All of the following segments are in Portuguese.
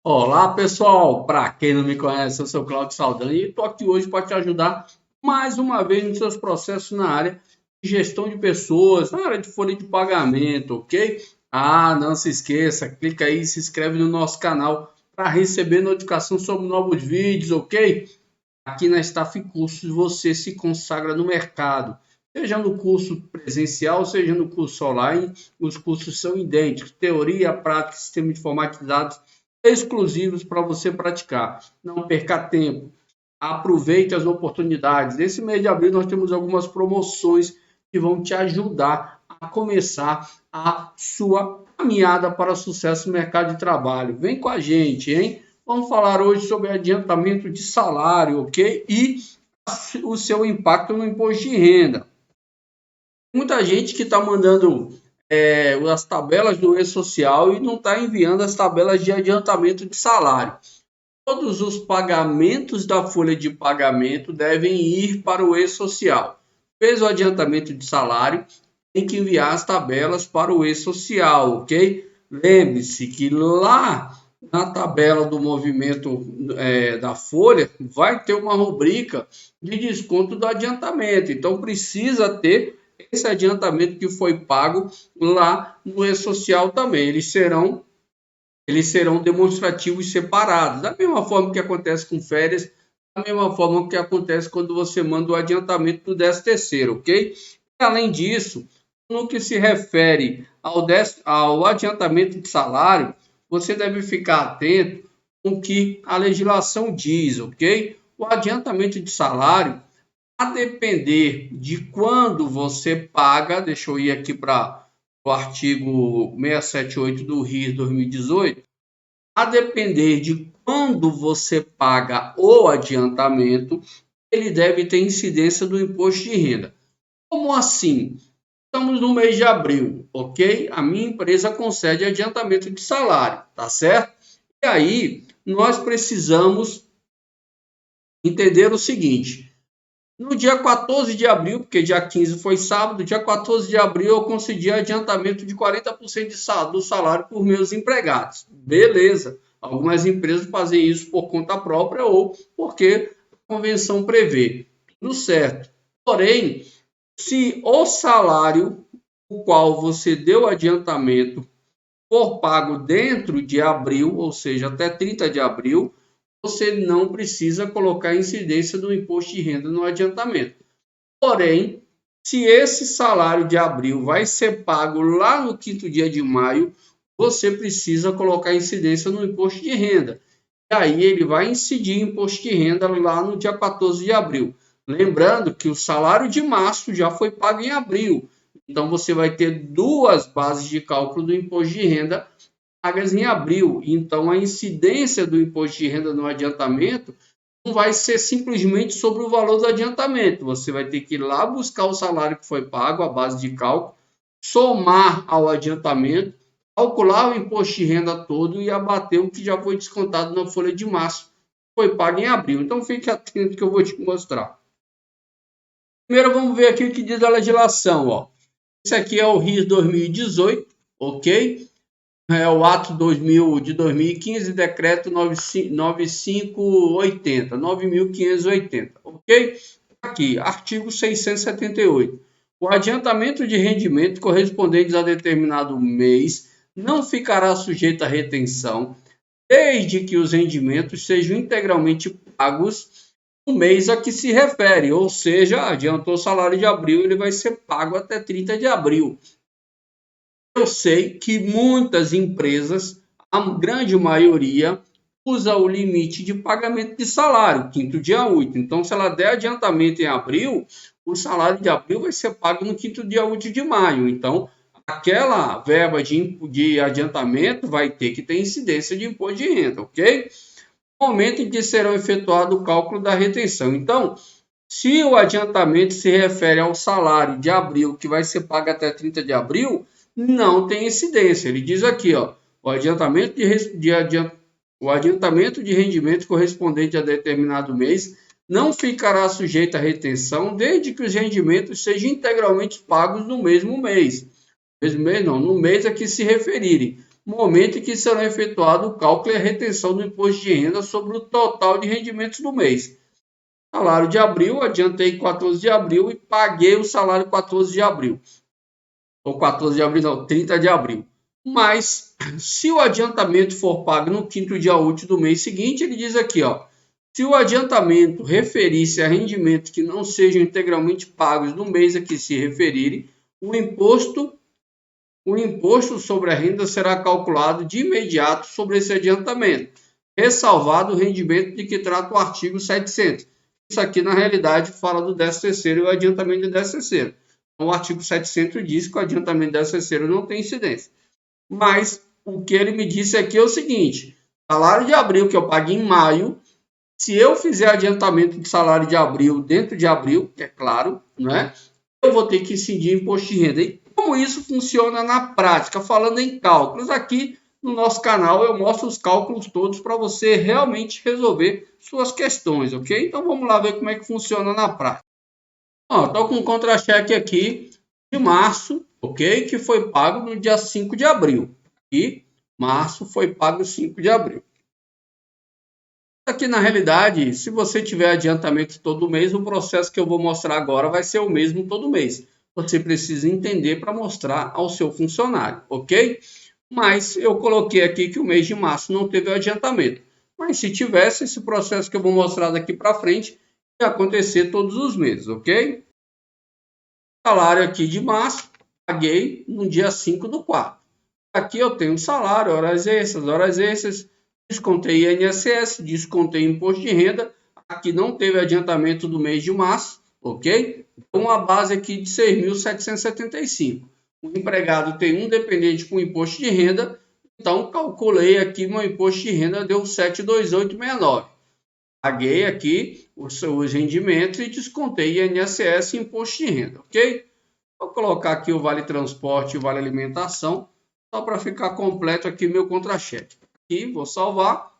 Olá, pessoal! Para quem não me conhece, eu sou Claudio Saldanha e estou aqui hoje para te ajudar mais uma vez nos seus processos na área de gestão de pessoas, na área de folha de pagamento, ok? Não se esqueça, clica aí e se inscreve no nosso canal para receber notificação sobre novos vídeos, ok? Aqui na Staff Cursos você se consagra no mercado, seja no curso presencial, seja no curso online, os cursos são idênticos, teoria, prática, sistema informatizados exclusivos para você praticar. Não perca tempo, aproveite as oportunidades. Nesse mês de abril nós temos algumas promoções que vão te ajudar a começar a sua caminhada para o sucesso no mercado de trabalho. Vem com a gente, hein? Vamos falar hoje sobre adiantamento de salário, ok? E o seu impacto no imposto de renda. Muita gente que está mandando as tabelas do e-social e não está enviando as tabelas de adiantamento de salário. Todos os pagamentos da folha de pagamento devem ir para o e-social. Fez o adiantamento de salário, tem que enviar as tabelas para o e-social, ok? Lembre-se que lá na tabela do movimento da folha vai ter uma rubrica de desconto do adiantamento. Então precisa ter esse adiantamento que foi pago lá no e-social também. Eles serão demonstrativos separados, da mesma forma que acontece com férias, da mesma forma que acontece quando você manda o adiantamento do 13º, ok? E, além disso, no que se refere ao adiantamento de salário, você deve ficar atento com o que a legislação diz, ok? O adiantamento de salário, a depender de quando você paga, deixa eu ir aqui para o artigo 678 do RIS 2018, a depender de quando você paga o adiantamento, ele deve ter incidência do imposto de renda. Como assim? Estamos no mês de abril, ok? A minha empresa concede adiantamento de salário, tá certo? E aí, nós precisamos entender o seguinte: no dia 14 de abril, porque dia 15 foi sábado, dia 14 de abril eu concedi adiantamento de 40% do salário por meus empregados. Beleza. Algumas empresas fazem isso por conta própria ou porque a convenção prevê. Tudo certo. Porém, se o salário o qual você deu adiantamento for pago dentro de abril, ou seja, até 30 de abril, você não precisa colocar incidência do imposto de renda no adiantamento. Porém, se esse salário de abril vai ser pago lá no quinto dia de maio, você precisa colocar incidência no imposto de renda. E aí ele vai incidir imposto de renda lá no dia 14 de abril. Lembrando que o salário de março já foi pago em abril. Então você vai ter duas bases de cálculo do imposto de renda pagas em abril. Então a incidência do imposto de renda no adiantamento não vai ser simplesmente sobre o valor do adiantamento. Você vai ter que ir lá buscar o salário que foi pago, a base de cálculo, somar ao adiantamento, calcular o imposto de renda todo e abater o que já foi descontado na folha de março, que foi pago em abril. Então fique atento que eu vou te mostrar. Primeiro vamos ver aqui o que diz a legislação. Ó. Esse aqui é o RIS 2018, ok? É o ato 2000 de 2015, decreto 9580, 9580, ok? Aqui, artigo 678. O adiantamento de rendimento correspondentes a determinado mês não ficará sujeito à retenção, desde que os rendimentos sejam integralmente pagos no mês a que se refere, ou seja, adiantou o salário de abril, ele vai ser pago até 30 de abril. Eu sei que muitas empresas, a grande maioria, usa o limite de pagamento de salário, quinto dia útil. Então, se ela der adiantamento em abril, o salário de abril vai ser pago no quinto dia útil de maio. Então, aquela verba de adiantamento vai ter que ter incidência de imposto de renda, ok? No momento em que será efetuado o cálculo da retenção. Então, se o adiantamento se refere ao salário de abril, que vai ser pago até 30 de abril, não tem incidência. Ele diz aqui, ó, o adiantamento de rendimento correspondente a determinado mês não ficará sujeito à retenção, desde que os rendimentos sejam integralmente pagos no mesmo mês. Mesmo mês não, no mês a que se referirem. momento em que será efetuado o cálculo e a retenção do imposto de renda sobre o total de rendimentos do mês. Salário de abril, adiantei 14 de abril e paguei o salário 14 de abril. Ou 14 de abril, não, 30 de abril. Mas, se o adiantamento for pago no quinto dia útil do mês seguinte, ele diz aqui, ó, se o adiantamento referir-se a rendimentos que não sejam integralmente pagos no mês a que se referirem, o imposto sobre a renda será calculado de imediato sobre esse adiantamento, ressalvado o rendimento de que trata o artigo 700. Isso aqui, na realidade, fala do 13º e o adiantamento do 13º. Então, o artigo 700 diz que o adiantamento do 13º não tem incidência. Mas o que ele me disse aqui é o seguinte: salário de abril que eu paguei em maio, se eu fizer adiantamento de salário de abril dentro de abril, que é claro, né, eu vou ter que incidir imposto de renda. E como isso funciona na prática? Falando em cálculos, aqui no nosso canal eu mostro os cálculos todos para você realmente resolver suas questões, ok? Então vamos lá ver como é que funciona na prática. Estou com um contra-cheque aqui de março, ok? Que foi pago no dia 5 de abril. E março foi pago 5 de abril. Aqui na realidade, se você tiver adiantamento todo mês, o processo que eu vou mostrar agora vai ser o mesmo todo mês. Você precisa entender para mostrar ao seu funcionário, ok? Mas eu coloquei aqui que o mês de março não teve adiantamento. Mas se tivesse, esse processo que eu vou mostrar daqui para frente ia acontecer todos os meses, ok? Salário aqui de março, paguei no dia 5 do 4. Aqui eu tenho salário, horas extras, descontei INSS, descontei imposto de renda. Aqui não teve adiantamento do mês de março, ok? Então, uma base aqui de 6.775. O empregado tem um dependente com imposto de renda, então calculei aqui meu imposto de renda, deu 728,69. Paguei aqui os rendimentos e descontei INSS e imposto de renda, ok? Vou colocar aqui o vale transporte e o vale alimentação, só para ficar completo aqui meu contra-cheque. Aqui, vou salvar.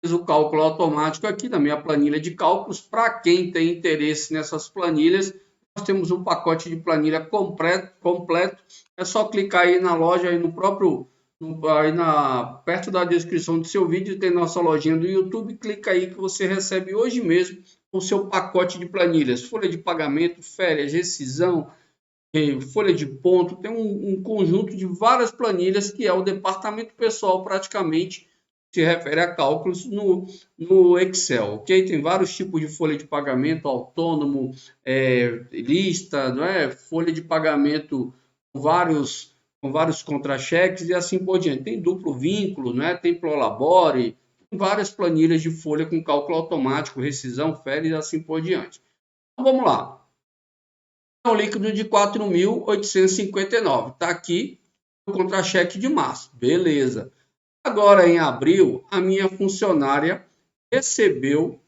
Fiz o cálculo automático aqui na minha planilha de cálculos. Para quem tem interesse nessas planilhas, nós temos um pacote de planilha completo. É só clicar aí na loja, aí no próprio, perto da descrição do seu vídeo, tem nossa lojinha do YouTube. Clica aí que você recebe hoje mesmo o seu pacote de planilhas. Folha de pagamento, férias, rescisão, folha de ponto, tem um conjunto de várias planilhas que é o departamento pessoal praticamente se refere a cálculos no Excel, ok? Tem vários tipos de folha de pagamento, autônomo, lista, não é? Folha de pagamento com vários contra-cheques e assim por diante. Tem duplo vínculo, não é? Tem Prolabore, tem várias planilhas de folha com cálculo automático, rescisão, férias e assim por diante. Então vamos lá. Um líquido de 4.859. Está aqui o contra-cheque de março. Beleza. Agora, em abril, a minha funcionária recebeu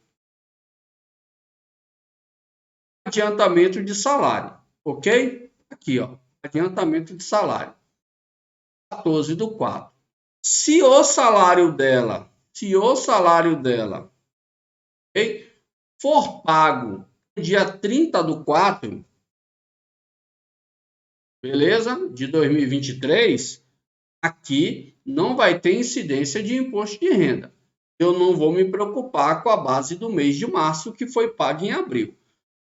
adiantamento de salário. Ok? Aqui, ó. Adiantamento de salário. 14 do 4. Se o salário dela, okay, for pago no dia 30 do 4, beleza? De 2023, aqui não vai ter incidência de imposto de renda. Eu não vou me preocupar com a base do mês de março que foi pago em abril.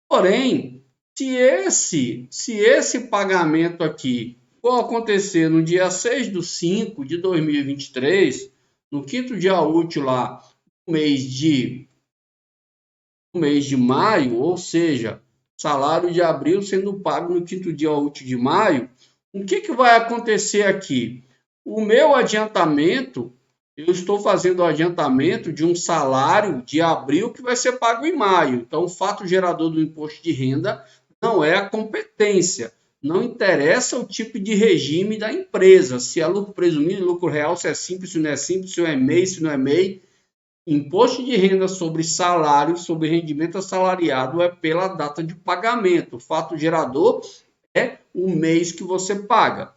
Porém, se esse pagamento aqui for acontecer no dia 6 do 5 de 2023, no quinto dia útil lá, no mês de maio, ou seja, salário de abril sendo pago no quinto dia útil de maio, o que vai acontecer aqui? O meu adiantamento, eu estou fazendo o adiantamento de um salário de abril que vai ser pago em maio. Então, o fato gerador do imposto de renda não é a competência. Não interessa o tipo de regime da empresa, se é lucro presumido, lucro real, se é simples, se não é simples, se é MEI, se não é MEI. Imposto de renda sobre salário, sobre rendimento assalariado, é pela data de pagamento. O fato gerador é o mês que você paga.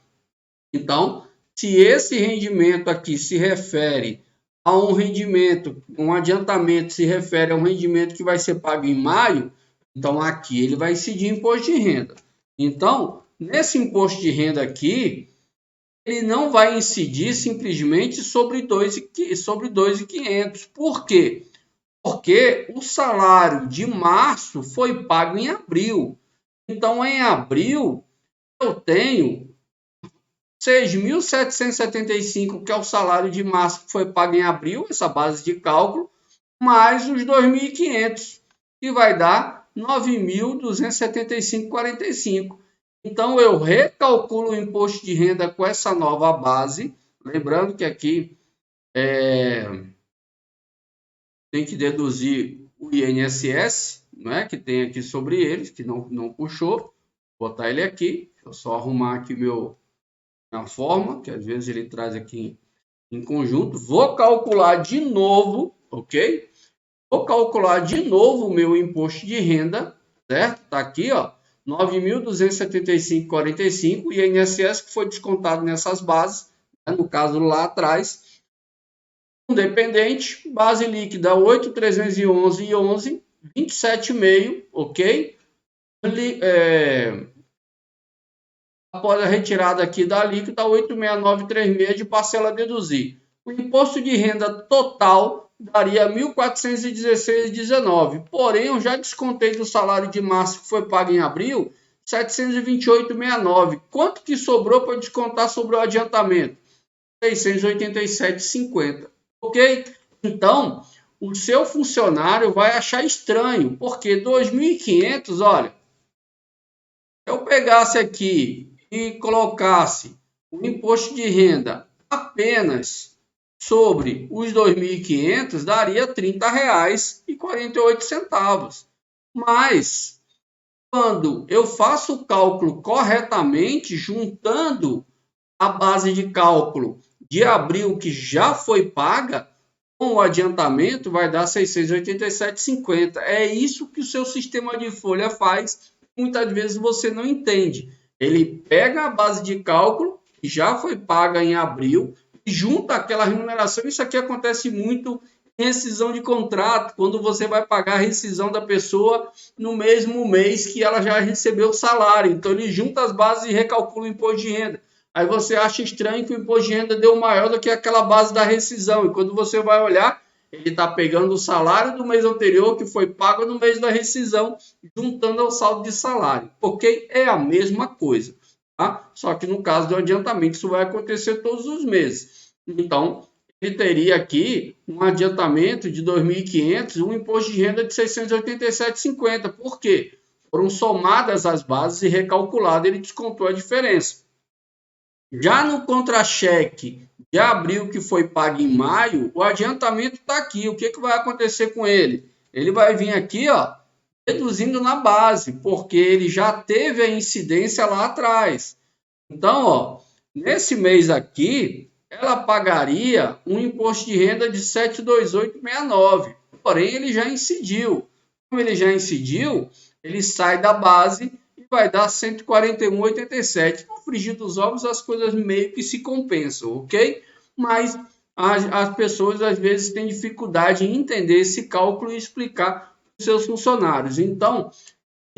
Então, se esse rendimento aqui se refere a um rendimento, um adiantamento se refere a um rendimento que vai ser pago em maio, então aqui ele vai incidir imposto de renda. Então, nesse imposto de renda aqui, ele não vai incidir simplesmente sobre 2.500. Por quê? Porque o salário de março foi pago em abril. Então, em abril, eu tenho 6.775, que é o salário de março que foi pago em abril, essa base de cálculo, mais os 2.500, que vai dar 9.275,45. Então, eu recalculo o imposto de renda com essa nova base. Lembrando que aqui tem que deduzir o INSS, né, que tem aqui sobre eles, que não puxou. Vou botar ele aqui. Deixa eu só arrumar aqui minha forma, que às vezes ele traz aqui em conjunto. Vou calcular de novo, ok? Vou calcular de novo o meu imposto de renda, certo? Está aqui, ó, 9.275,45, e INSS que foi descontado nessas bases, né? No caso lá atrás. Dependente, base líquida 8.311,11, 27,5, ok? Após a retirada aqui da alíquota, 8.6936 de parcela a deduzir. O imposto de renda total daria 1.416,19. Porém, eu já descontei do salário de março que foi pago em abril, 728,69. Quanto que sobrou para descontar sobre o adiantamento? 687,50. Ok? Então, o seu funcionário vai achar estranho, porque 2.500, olha, se eu pegasse aqui e colocasse o imposto de renda apenas sobre os 2.500, daria R$ 30,48. Mas, quando eu faço o cálculo corretamente, juntando a base de cálculo de abril que já foi paga, com o adiantamento vai dar 687,50. É isso que o seu sistema de folha faz. Muitas vezes você não entende. Ele pega a base de cálculo, que já foi paga em abril, e junta aquela remuneração. Isso aqui acontece muito em rescisão de contrato, quando você vai pagar a rescisão da pessoa no mesmo mês que ela já recebeu o salário. Então, ele junta as bases e recalcula o imposto de renda. Aí você acha estranho que o imposto de renda deu maior do que aquela base da rescisão. E quando você vai olhar, ele está pegando o salário do mês anterior, que foi pago no mês da rescisão, juntando ao saldo de salário. Ok? É a mesma coisa. Tá? Só que no caso do adiantamento, isso vai acontecer todos os meses. Então, ele teria aqui um adiantamento de 2.500, um imposto de renda de 687,50. Por quê? Foram somadas as bases e recalculado, ele descontou a diferença. Já no contra-cheque de abril, que foi pago em maio, o adiantamento está aqui. O que vai acontecer com ele? Ele vai vir aqui, ó, reduzindo na base, porque ele já teve a incidência lá atrás. Então, ó, nesse mês aqui, ela pagaria um imposto de renda de 728,69. Porém, ele já incidiu. Como ele já incidiu, ele sai da base e vai dar 141,87. No frigir dos ovos, as coisas meio que se compensam, ok? Mas as pessoas, às vezes, têm dificuldade em entender esse cálculo e explicar para os seus funcionários. Então,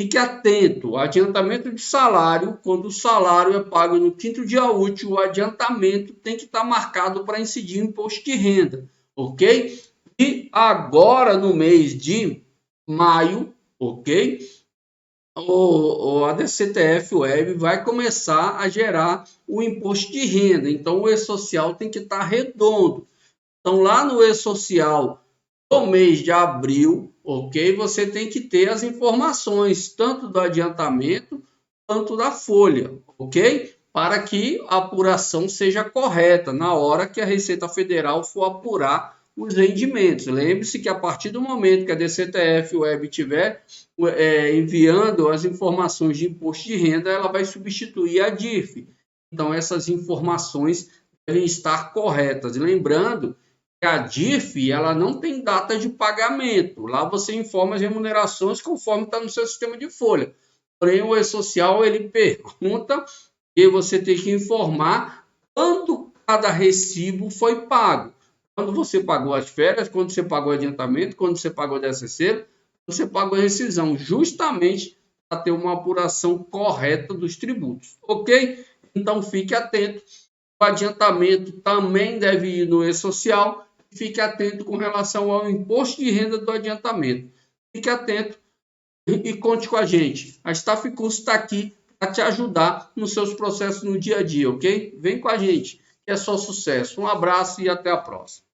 fique atento, adiantamento de salário, quando o salário é pago no quinto dia útil, o adiantamento tem que estar marcado para incidir o imposto de renda, ok? E agora, no mês de maio, ok? A DCTF Web vai começar a gerar o imposto de renda, então o E-Social tem que estar redondo. Então, lá no E-Social, no mês de abril, ok? Você tem que ter as informações, tanto do adiantamento quanto da folha, ok? Para que a apuração seja correta na hora que a Receita Federal for apurar os rendimentos. Lembre-se que a partir do momento que a DCTF Web estiver enviando as informações de imposto de renda, ela vai substituir a DIRF. Então, essas informações devem estar corretas. Lembrando que a DIRF, ela não tem data de pagamento. Lá você informa as remunerações conforme está no seu sistema de folha. Porém, o E-Social, ele pergunta e você tem que informar quando cada recibo foi pago. Quando você pagou as férias, quando você pagou o adiantamento, quando você pagou o 13º, você pagou a rescisão, justamente para ter uma apuração correta dos tributos, ok? Então, fique atento. o adiantamento também deve ir no E-Social. Fique atento com relação ao imposto de renda do adiantamento. Fique atento e conte com a gente. A Staff Curso está aqui para te ajudar nos seus processos no dia a dia, ok? Vem com a gente, que é só sucesso. Um abraço e até a próxima.